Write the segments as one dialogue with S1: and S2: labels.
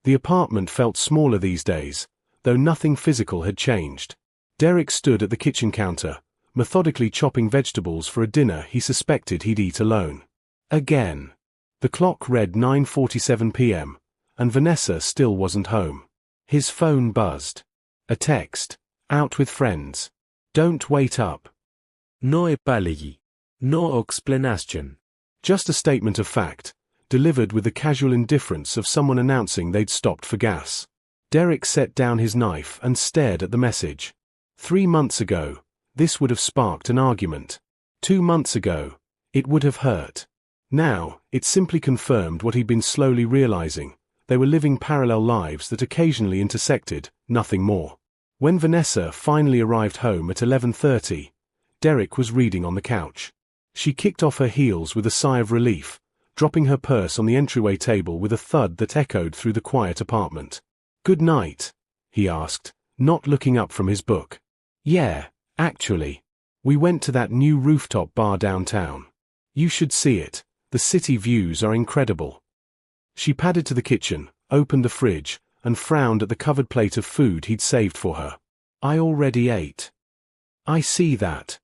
S1: The apartment felt smaller these days, though nothing physical had changed. Derek stood at the kitchen counter, methodically chopping vegetables for a dinner he suspected he'd eat alone. Again. The clock read 9:47 p.m., and Vanessa still wasn't home. His phone buzzed. A text. Out with friends. Don't wait up.
S2: No επάλεγη. No explanation.
S1: Just a statement of fact, delivered with the casual indifference of someone announcing they'd stopped for gas. Derek set down his knife and stared at the message. 3 months ago, this would have sparked an argument. 2 months ago, it would have hurt. Now, it simply confirmed what he'd been slowly realizing. They were living parallel lives that occasionally intersected, nothing more. When Vanessa finally arrived home at 11:30, Derek was reading on the couch. She kicked off her heels with a sigh of relief, dropping her purse on the entryway table with a thud that echoed through the quiet apartment. "Good night?" he asked, not looking up from his book. "Yeah, actually. We went to that new rooftop bar downtown. You should see it. The city views are incredible." She padded to the kitchen, opened the fridge, and frowned at the covered plate of food he'd saved for her. "I already ate." "I see that."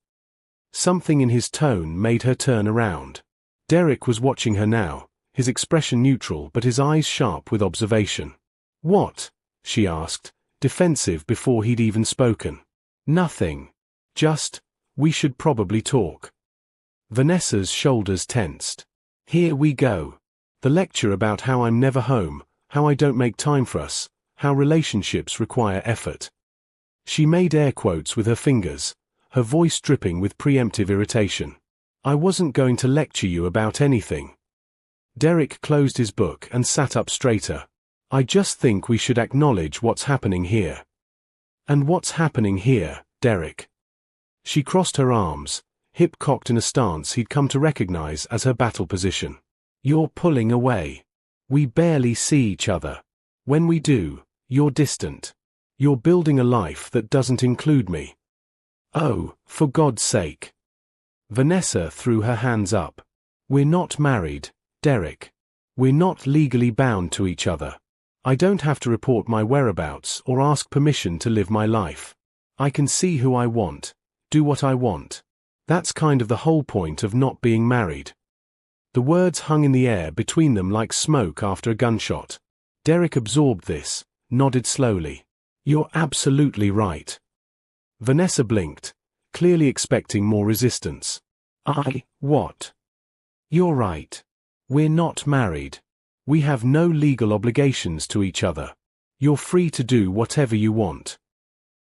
S1: Something in his tone made her turn around. Derek was watching her now, his expression neutral but his eyes sharp with observation. "What?" she asked, defensive before he'd even spoken. "Nothing. Just, we should probably talk." Vanessa's shoulders tensed. "Here we go. The lecture about how I'm never home, how I don't make time for us, how relationships require effort." She made air quotes with her fingers, her voice dripping with preemptive irritation. "I wasn't going to lecture you about anything." Derek closed his book and sat up straighter. "I just think we should acknowledge what's happening here." "And what's happening here, Derek?" She crossed her arms, hip cocked in a stance he'd come to recognize as her battle position. "You're pulling away. We barely see each other. When we do, you're distant. You're building a life that doesn't include me." "Oh, for God's sake." Vanessa threw her hands up. "We're not married, Derek. We're not legally bound to each other. I don't have to report my whereabouts or ask permission to live my life. I can see who I want, do what I want. That's kind of the whole point of not being married." The words hung in the air between them like smoke after a gunshot. Derek absorbed this, nodded slowly. "You're absolutely right." Vanessa blinked, clearly expecting more resistance. What?" "You're right. We're not married. We have no legal obligations to each other. You're free to do whatever you want."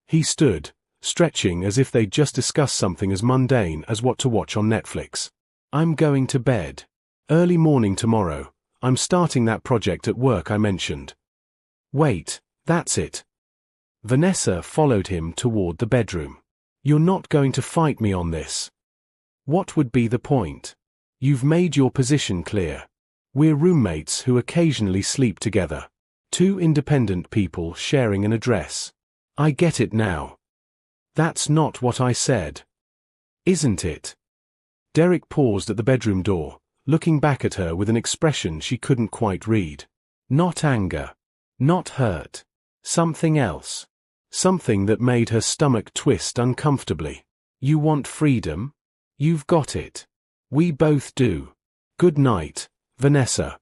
S1: He stood, stretching as if they'd just discussed something as mundane as what to watch on Netflix. "I'm going to bed. Early morning tomorrow. I'm starting that project at work I mentioned." "Wait, that's it." Vanessa followed him toward the bedroom. "You're not going to fight me on this." "What would be the point? You've made your position clear. We're roommates who occasionally sleep together. Two independent people sharing an address. I get it now." "That's not what I said." "Isn't it?" Derek paused at the bedroom door, looking back at her with an expression she couldn't quite read. Not anger. Not hurt. Something else. Something that made her stomach twist uncomfortably. "You want freedom? You've got it. We both do. Good night, Vanessa."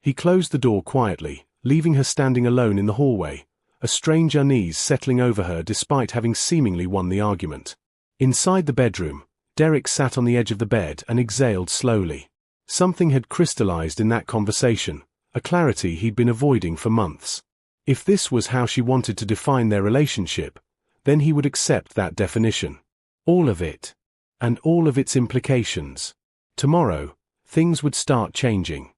S1: He closed the door quietly, leaving her standing alone in the hallway, a strange unease settling over her despite having seemingly won the argument. Inside the bedroom, Derek sat on the edge of the bed and exhaled slowly. Something had crystallized in that conversation, a clarity he'd been avoiding for months. If this was how she wanted to define their relationship, then he would accept that definition. All of it. And all of its implications. Tomorrow, things would start changing.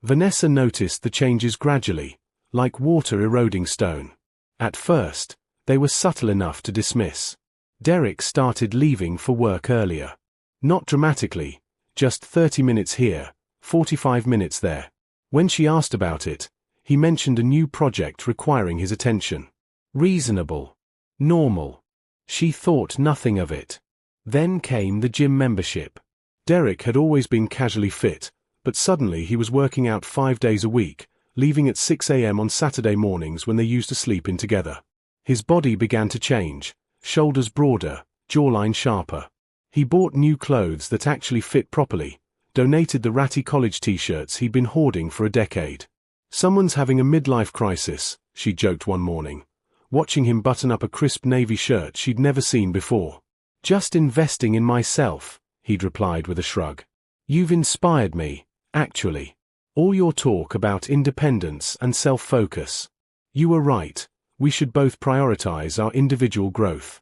S1: Vanessa noticed the changes gradually, like water eroding stone. At first, they were subtle enough to dismiss. Derek started leaving for work earlier. Not dramatically, just 30 minutes here, 45 minutes there. When she asked about it, he mentioned a new project requiring his attention. Reasonable. Normal. She thought nothing of it. Then came the gym membership. Derek had always been casually fit, but suddenly he was working out 5 days a week, leaving at 6 a.m. on Saturday mornings when they used to sleep in together. His body began to change, shoulders broader, jawline sharper. He bought new clothes that actually fit properly, donated the ratty college t-shirts he'd been hoarding for a decade. "Someone's having a midlife crisis," she joked one morning, watching him button up a crisp navy shirt she'd never seen before. "Just investing in myself," he'd replied with a shrug. "You've inspired me, actually. All your talk about independence and self-focus. You were right, we should both prioritize our individual growth."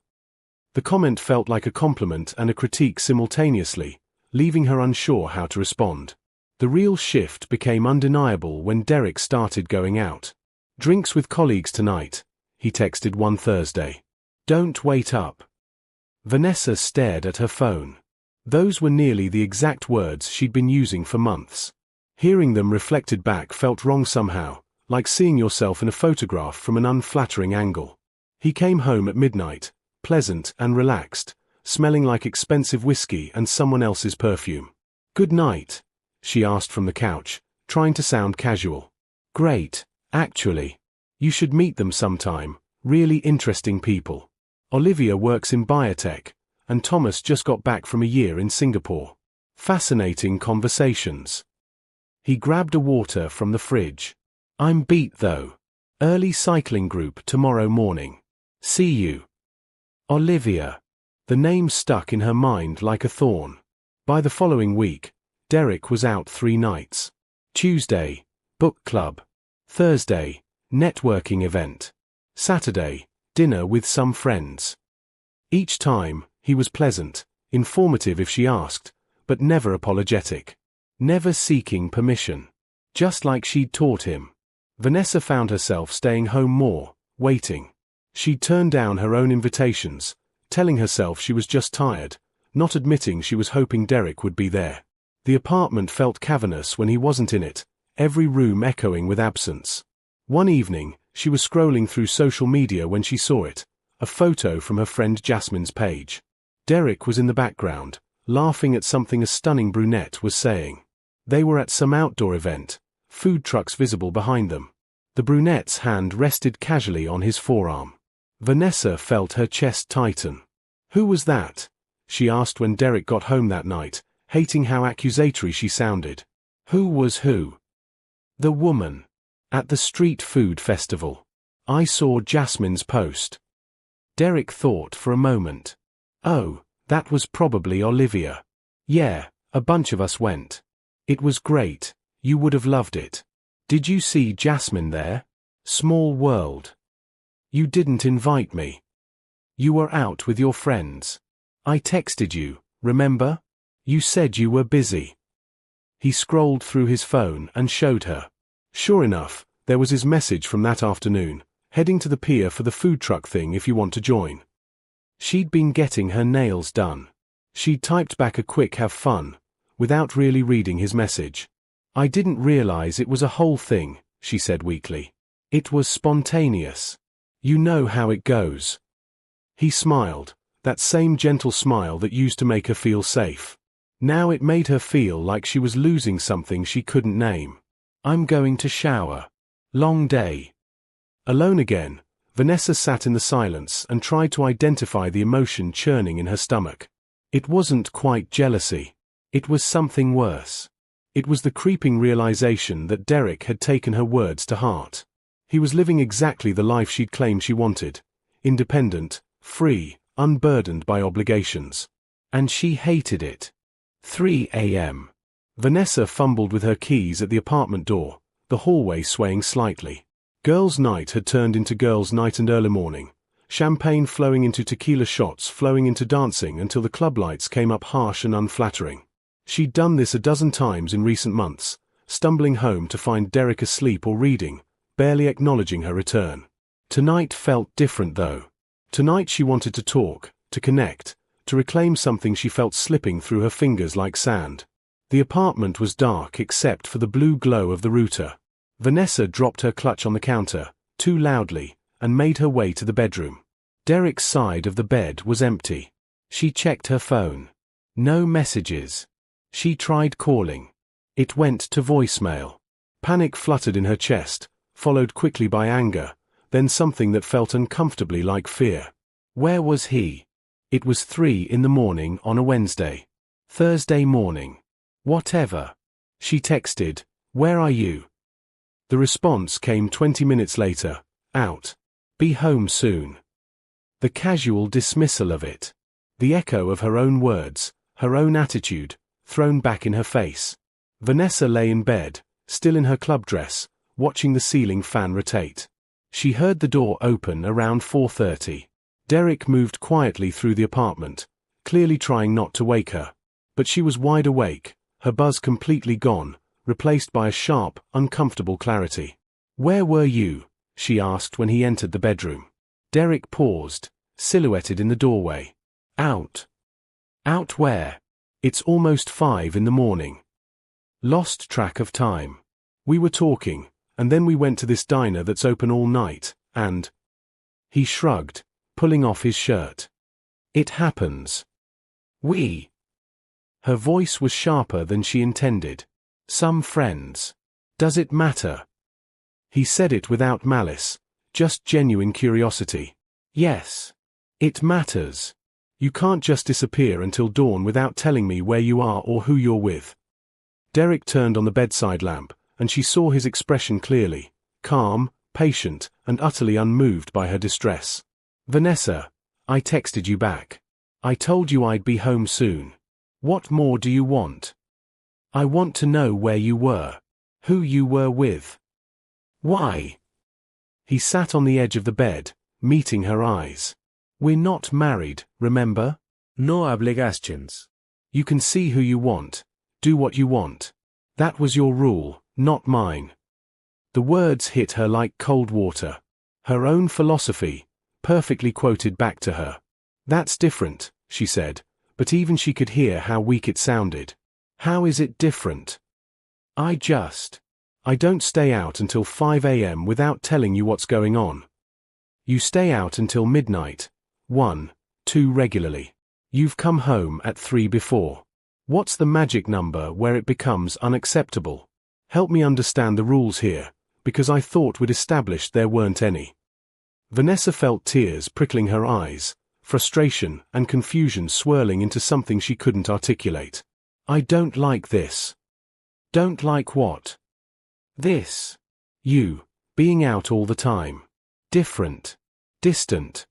S1: The comment felt like a compliment and a critique simultaneously, leaving her unsure how to respond. The real shift became undeniable when Derek started going out. "Drinks with colleagues tonight," he texted one Thursday. "Don't wait up." Vanessa stared at her phone. Those were nearly the exact words she'd been using for months. Hearing them reflected back felt wrong somehow, like seeing yourself in a photograph from an unflattering angle. He came home at midnight, pleasant and relaxed, smelling like expensive whiskey and someone else's perfume. "Good night?" she asked from the couch, trying to sound casual. "Great, actually. You should meet them sometime, really interesting people. Olivia works in biotech, and Thomas just got back from a year in Singapore. Fascinating conversations." He grabbed a water from the fridge. "I'm beat though. Early cycling group tomorrow morning. See you." Olivia. The name stuck in her mind like a thorn. By the following week, Derek was out 3 nights. Tuesday, book club. Thursday, networking event. Saturday, dinner with some friends. Each time, he was pleasant, informative if she asked, but never apologetic. Never seeking permission. Just like she'd taught him. Vanessa found herself staying home more, waiting. She'd turned down her own invitations, telling herself she was just tired, not admitting she was hoping Derek would be there. The apartment felt cavernous when he wasn't in it, every room echoing with absence. One evening, she was scrolling through social media when she saw it, a photo from her friend Jasmine's page. Derek was in the background, laughing at something a stunning brunette was saying. They were at some outdoor event, food trucks visible behind them. The brunette's hand rested casually on his forearm. Vanessa felt her chest tighten. "Who was that?" she asked when Derek got home that night, hating how accusatory she sounded. "Who was who?" "The woman. At the street food festival. I saw Jasmine's post." Derek thought for a moment. "Oh, that was probably Olivia. Yeah, a bunch of us went. It was great, you would have loved it. Did you see Jasmine there? Small world. You didn't invite me. You were out with your friends. I texted you, remember? You said you were busy." He scrolled through his phone and showed her. Sure enough, there was his message from that afternoon, heading to the pier for the food truck thing if you want to join. She'd been getting her nails done. She'd typed back a quick "have fun," without really reading his message. "I didn't realize it was a whole thing," she said weakly. "It was spontaneous. You know how it goes." He smiled, that same gentle smile that used to make her feel safe. Now it made her feel like she was losing something she couldn't name. "I'm going to shower. Long day." Alone again, Vanessa sat in the silence and tried to identify the emotion churning in her stomach. It wasn't quite jealousy. It was something worse. It was the creeping realization that Derek had taken her words to heart. He was living exactly the life she'd claimed she wanted. Independent, free, unburdened by obligations. And she hated it. 3 a.m. Vanessa fumbled with her keys at the apartment door, the hallway swaying slightly. Girls' night had turned into girls' night and early morning. Champagne flowing into tequila shots flowing into dancing until the club lights came up harsh and unflattering. She'd done this a dozen times in recent months, stumbling home to find Derek asleep or reading, barely acknowledging her return. Tonight felt different though. Tonight she wanted to talk, to connect, to reclaim something she felt slipping through her fingers like sand. The apartment was dark except for the blue glow of the router. Vanessa dropped her clutch on the counter, too loudly, and made her way to the bedroom. Derek's side of the bed was empty. She checked her phone. No messages. She tried calling. It went to voicemail. Panic fluttered in her chest, followed quickly by anger, then something that felt uncomfortably like fear. Where was he? It was 3 in the morning on a Wednesday. Thursday morning. Whatever. She texted, "Where are you?" The response came 20 minutes later, "Out. Be home soon." The casual dismissal of it. The echo of her own words, her own attitude, thrown back in her face. Vanessa lay in bed, still in her club dress, watching the ceiling fan rotate. She heard the door open around 4:30. Derek moved quietly through the apartment, clearly trying not to wake her. But she was wide awake, her buzz completely gone, replaced by a sharp, uncomfortable clarity. "Where were you?" she asked when he entered the bedroom. Derek paused, silhouetted in the doorway. "Out." "Out where?" "It's almost 5 in the morning." Lost track of time. "We were talking, and then we went to this diner that's open all night, and—" He shrugged, pulling off his shirt. "It happens. We." Her voice was sharper than she intended. "Some friends. Does it matter?" He said it without malice, just genuine curiosity. "Yes. It matters. You can't just disappear until dawn without telling me where you are or who you're with." Derek turned on the bedside lamp, and she saw his expression clearly, calm, patient, and utterly unmoved by her distress. "Vanessa, I texted you back. I told you I'd be home soon. What more do you want? I want to know where you were. Who you were with." "Why?" He sat on the edge of the bed, meeting her eyes. "We're not married, remember?
S2: No obligations.
S1: You can see who you want. Do what you want. That was your rule, not mine." The words hit her like cold water. Her own philosophy, perfectly quoted back to her. "That's different," she said, but even she could hear how weak it sounded. "How is it different?" I don't stay out until 5 a.m. without telling you what's going on. You stay out until midnight, 1, 2 regularly. You've come home at 3 before. What's the magic number where it becomes unacceptable? Help me understand the rules here, because I thought we'd established there weren't any." Vanessa felt tears prickling her eyes, frustration and confusion swirling into something she couldn't articulate. "I don't like this." "Don't like what?" "This. You, being out all the time. Different. Distant."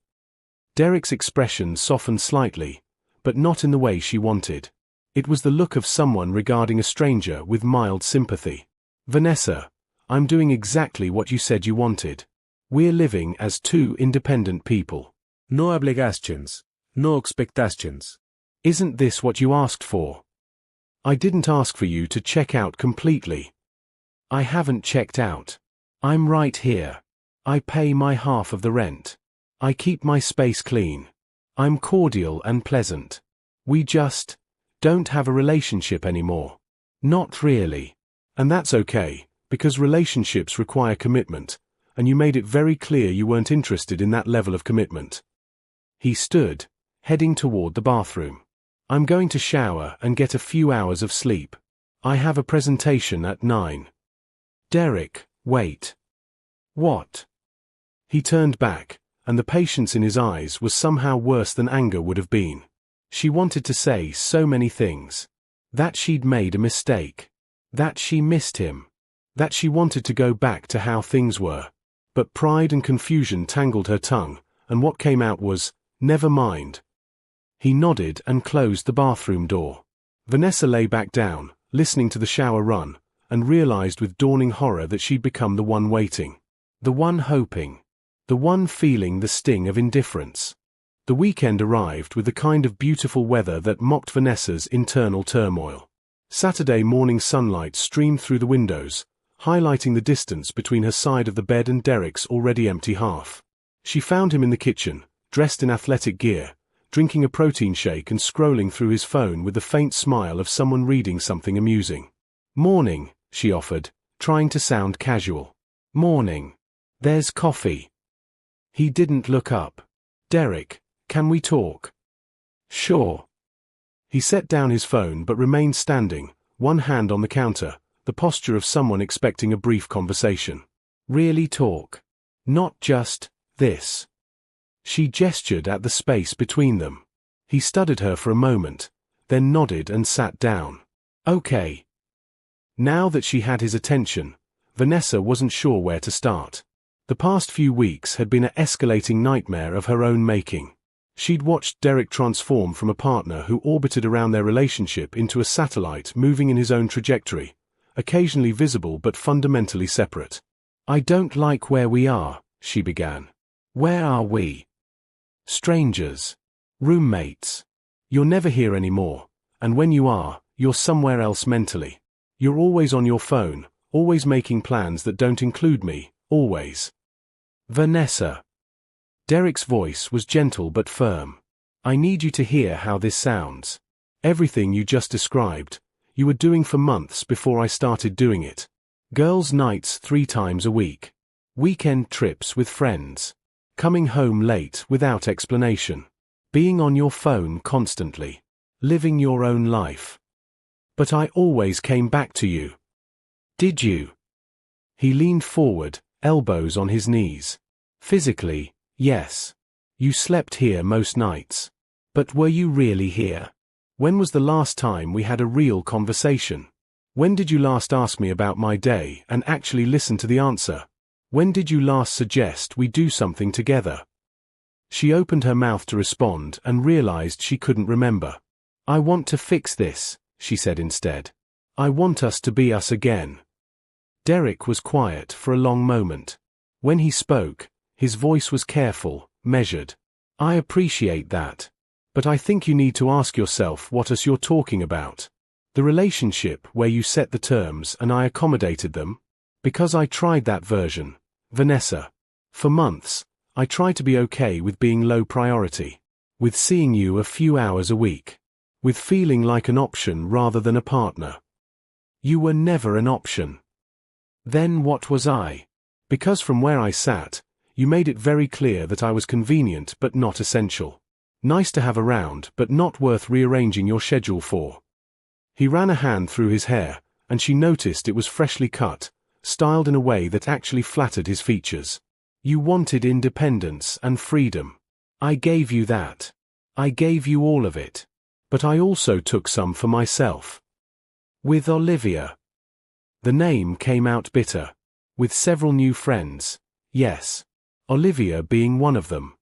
S1: Derek's expression softened slightly, but not in the way she wanted. It was the look of someone regarding a stranger with mild sympathy. "Vanessa, I'm doing exactly what you said you wanted. We're living as 2 independent people.
S2: No obligations. No expectations.
S1: Isn't this what you asked for? I didn't ask for you to check out completely. I haven't checked out. I'm right here. I pay my half of the rent. I keep my space clean. I'm cordial and pleasant. We just don't have a relationship anymore. Not really. And that's okay, because relationships require commitment, and you made it very clear you weren't interested in that level of commitment." He stood, heading toward the bathroom. "I'm going to shower and get a few hours of sleep. I have a presentation at 9. "Derek, wait." "What?" He turned back, and the patience in his eyes was somehow worse than anger would have been. She wanted to say so many things. That she'd made a mistake. That she missed him. That she wanted to go back to how things were. But pride and confusion tangled her tongue, and what came out was, "Never mind." He nodded and closed the bathroom door. Vanessa lay back down, listening to the shower run, and realized with dawning horror that she'd become the one waiting. The one hoping. The one feeling the sting of indifference. The weekend arrived with the kind of beautiful weather that mocked Vanessa's internal turmoil. Saturday morning sunlight streamed through the windows, highlighting the distance between her side of the bed and Derek's already empty half. She found him in the kitchen, dressed in athletic gear, drinking a protein shake and scrolling through his phone with the faint smile of someone reading something amusing. "Morning," she offered, trying to sound casual. "Morning. There's coffee." He didn't look up. "Derek, can we talk?" "Sure." He set down his phone but remained standing, one hand on the counter, the posture of someone expecting a brief conversation. Really talk. Not just, this. She gestured at the space between them. He studied her for a moment, then nodded and sat down. Okay. Now that she had his attention, Vanessa wasn't sure where to start. The past few weeks had been an escalating nightmare of her own making. She'd watched Derek transform from a partner who orbited around their relationship into a satellite moving in his own trajectory, occasionally visible but fundamentally separate. I don't like where we are, she began. Where are we? Strangers. Roommates. You're never here anymore, and when you are, you're somewhere else mentally. You're always on your phone, always making plans that don't include me, always. Vanessa. Derek's voice was gentle but firm. I need you to hear how this sounds. Everything you just described, you were doing for months before I started doing it. Girls' nights 3 times a week. Weekend trips with friends. Coming home late without explanation. Being on your phone constantly. Living your own life. But I always came back to you. Did you? He leaned forward, elbows on his knees. Physically, yes. You slept here most nights. But were you really here? When was the last time we had a real conversation? When did you last ask me about my day and actually listen to the answer? When did you last suggest we do something together? She opened her mouth to respond and realized she couldn't remember. I want to fix this, she said instead. I want us to be us again. Derek was quiet for a long moment. When he spoke, his voice was careful, measured. I appreciate that. But I think you need to ask yourself what else you're talking about. The relationship where you set the terms and I accommodated them? Because I tried that version, Vanessa. For months, I tried to be okay with being low priority. With seeing you a few hours a week. With feeling like an option rather than a partner. You were never an option. Then what was I? Because from where I sat, you made it very clear that I was convenient but not essential. Nice to have around but not worth rearranging your schedule for. He ran a hand through his hair, and she noticed it was freshly cut, styled in a way that actually flattered his features. You wanted independence and freedom. I gave you that. I gave you all of it. But I also took some for myself. With Olivia. The name came out bitter. With several new friends, yes. Olivia being one of them.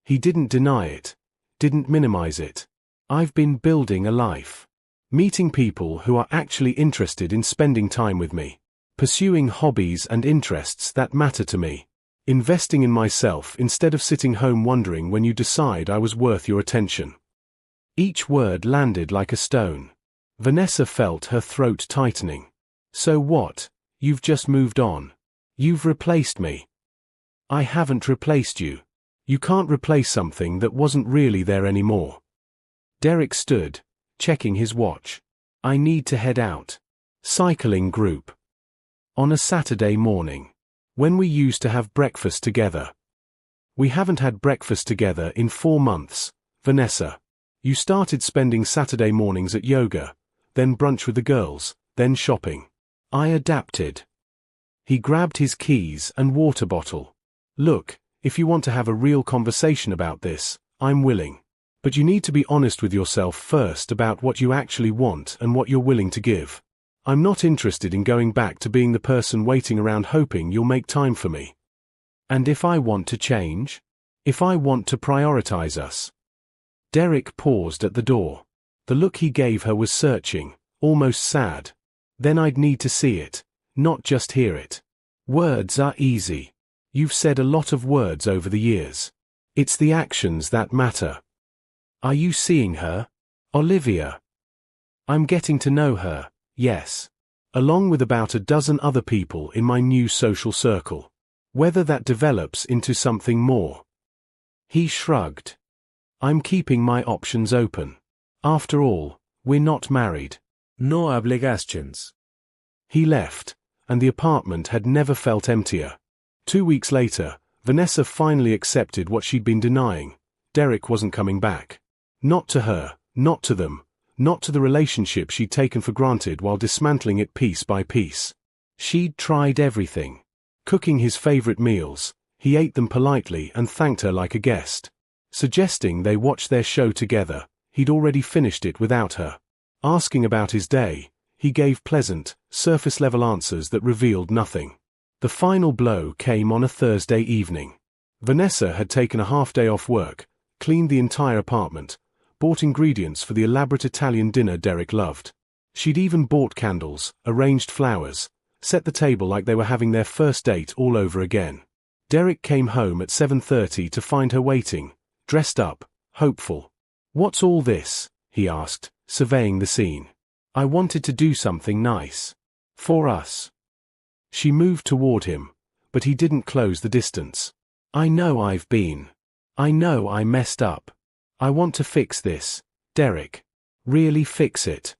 S1: He didn't deny it, didn't minimize it. I've been building a life. Meeting people who are actually interested in spending time with me. Pursuing hobbies and interests that matter to me. Investing in myself instead of sitting home wondering when you decide I was worth your attention. Each word landed like a stone. Vanessa felt her throat tightening. So what? You've just moved on. You've replaced me. I haven't replaced you. You can't replace something that wasn't really there anymore. Derek stood, checking his watch. I need to head out. Cycling group. On a Saturday morning. When we used to have breakfast together. We haven't had breakfast together in 4 months, Vanessa. You started spending Saturday mornings at yoga, then brunch with the girls, then shopping. I adapted. He grabbed his keys and water bottle. Look, if you want to have a real conversation about this, I'm willing. But you need to be honest with yourself first about what you actually want and what you're willing to give. I'm not interested in going back to being the person waiting around hoping you'll make time for me. And if I want to change? If I want to prioritize us? Derek paused at the door. The look he gave her was searching, almost sad. Then I'd need to see it, not just hear it. Words are easy. You've said a lot of words over the years. It's the actions that matter. Are you seeing her? Olivia. I'm getting to know her, yes. Along with about a dozen other people in my new social circle. Whether that develops into something more. He shrugged. I'm keeping my options open. After all, we're not married.
S2: No obligations.
S1: He left, and the apartment had never felt emptier. 2 weeks later, Vanessa finally accepted what she'd been denying. Derek wasn't coming back. Not to her, not to them, not to the relationship she'd taken for granted while dismantling it piece by piece. She'd tried everything. Cooking his favorite meals, he ate them politely and thanked her like a guest. Suggesting they watch their show together, he'd already finished it without her. Asking about his day, he gave pleasant, surface-level answers that revealed nothing. The final blow came on a Thursday evening. Vanessa had taken a half-day off work, cleaned the entire apartment, bought ingredients for the elaborate Italian dinner Derek loved. She'd even bought candles, arranged flowers, set the table like they were having their first date all over again. Derek came home at 7:30 to find her waiting, dressed up, hopeful. "What's all this?" he asked, surveying the scene. "I wanted to do something nice. For us." She moved toward him, but he didn't close the distance. "I know I know I messed up. I want to fix this, Derek. Really fix it."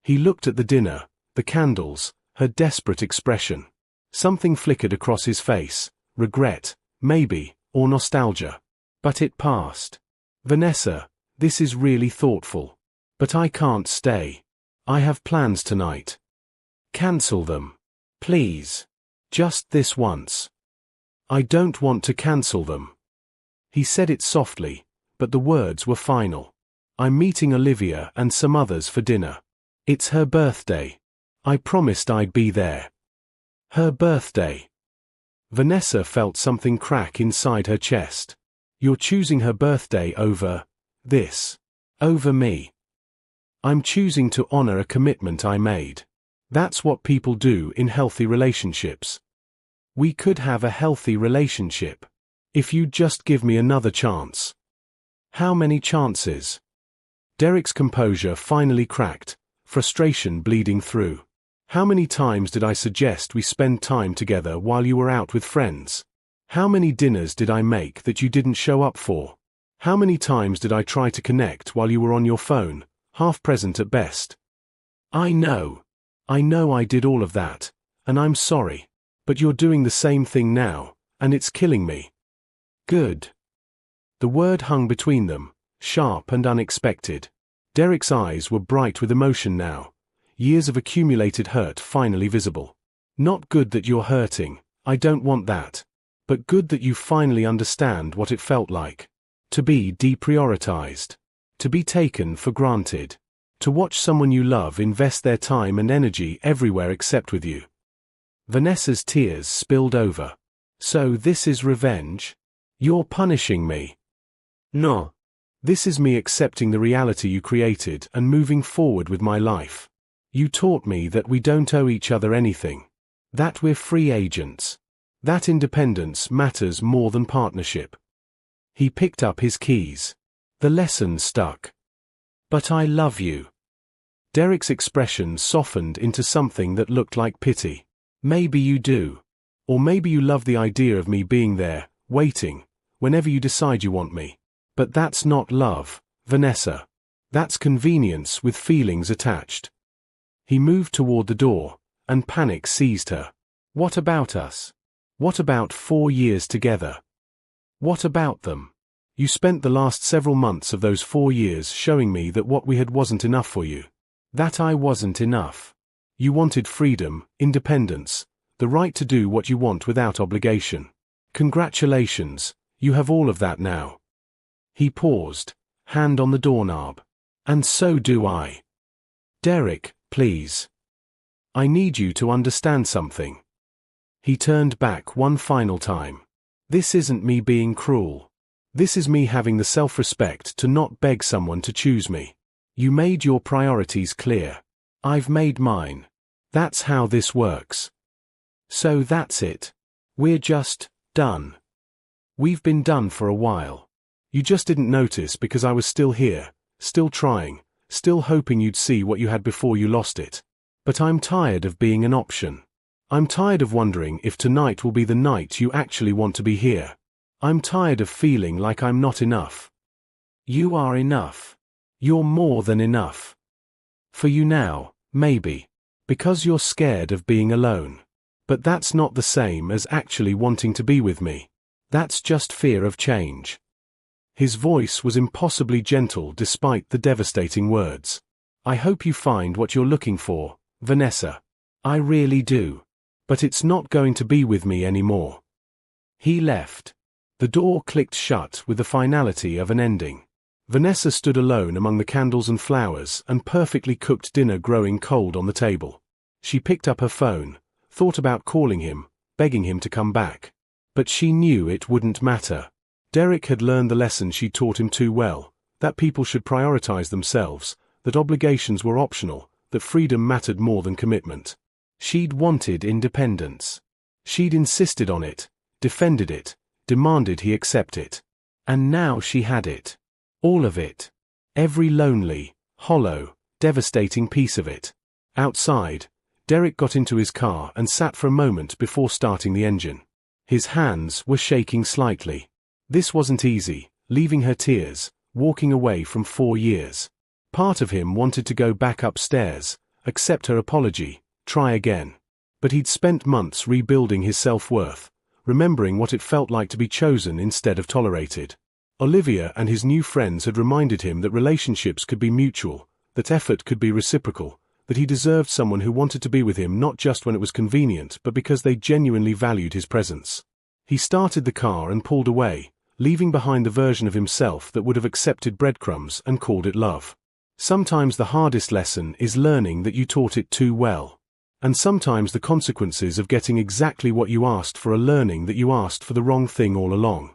S1: He looked at the dinner, the candles, her desperate expression. Something flickered across his face, regret, maybe, or nostalgia. But it passed. "Vanessa, this is really thoughtful. But I can't stay. I have plans tonight." "Cancel them. Please. Just this once." "I don't want to cancel them." He said it softly, but the words were final. "I'm meeting Olivia and some others for dinner. It's her birthday. I promised I'd be there." Her birthday. Vanessa felt something crack inside her chest. "You're choosing her birthday over this. Over me." "I'm choosing to honor a commitment I made. That's what people do in healthy relationships. We could have a healthy relationship. If you'd just give me another chance." "How many chances?" Derek's composure finally cracked, frustration bleeding through. "How many times did I suggest we spend time together while you were out with friends? How many dinners did I make that you didn't show up for? How many times did I try to connect while you were on your phone, half present at best? I know I did all of that, and I'm sorry. But you're doing the same thing now, and it's killing me." "Good." The word hung between them, sharp and unexpected. Derek's eyes were bright with emotion now, years of accumulated hurt finally visible. "Not good that you're hurting, I don't want that. But good that you finally understand what it felt like. To be deprioritized. To be taken for granted. To watch someone you love invest their time and energy everywhere except with you." Vanessa's tears spilled over. "So this is revenge? You're punishing me?" "No. This is me accepting the reality you created and moving forward with my life. You taught me that we don't owe each other anything. That we're free agents. That independence matters more than partnership." He picked up his keys. The lesson stuck. "But I love you." Derek's expression softened into something that looked like pity. "Maybe you do. Or maybe you love the idea of me being there, waiting, whenever you decide you want me. But that's not love, Vanessa. That's convenience with feelings attached." He moved toward the door, and panic seized her. "What about us? What about 4 years together? What about them? You spent the last several months of those 4 years showing me that what we had wasn't enough for you. That I wasn't enough. You wanted freedom, independence, the right to do what you want without obligation. Congratulations, you have all of that now." He paused, hand on the doorknob. "And so do I." "Derek, please. I need you to understand something." He turned back one final time. "This isn't me being cruel. This is me having the self-respect to not beg someone to choose me. You made your priorities clear. I've made mine. That's how this works. So that's it. We're just done. We've been done for a while. You just didn't notice because I was still here, still trying, still hoping you'd see what you had before you lost it. But I'm tired of being an option. I'm tired of wondering if tonight will be the night you actually want to be here. I'm tired of feeling like I'm not enough. You are enough. You're more than enough. For you now, maybe. Because you're scared of being alone. But that's not the same as actually wanting to be with me. That's just fear of change." His voice was impossibly gentle despite the devastating words. I hope you find what you're looking for, Vanessa. I really do. But it's not going to be with me anymore." He left. The door clicked shut with the finality of an ending. Vanessa stood alone among the candles and flowers and perfectly cooked dinner growing cold on the table. She picked up her phone, thought about calling him, begging him to come back. But she knew it wouldn't matter. Derek had learned the lesson she taught him too well, that people should prioritize themselves, that obligations were optional, that freedom mattered more than commitment. She'd wanted independence. She'd insisted on it, defended it, demanded he accept it. And now she had it. All of it. Every lonely, hollow, devastating piece of it. Outside, Derek got into his car and sat for a moment before starting the engine. His hands were shaking slightly. This wasn't easy, leaving her tears, walking away from 4 years. Part of him wanted to go back upstairs, accept her apology, try again. But he'd spent months rebuilding his self-worth, remembering what it felt like to be chosen instead of tolerated. Olivia and his new friends had reminded him that relationships could be mutual, that effort could be reciprocal, that he deserved someone who wanted to be with him not just when it was convenient but because they genuinely valued his presence. He started the car and pulled away, leaving behind the version of himself that would have accepted breadcrumbs and called it love. Sometimes the hardest lesson is learning that you taught it too well. And sometimes the consequences of getting exactly what you asked for are learning that you asked for the wrong thing all along.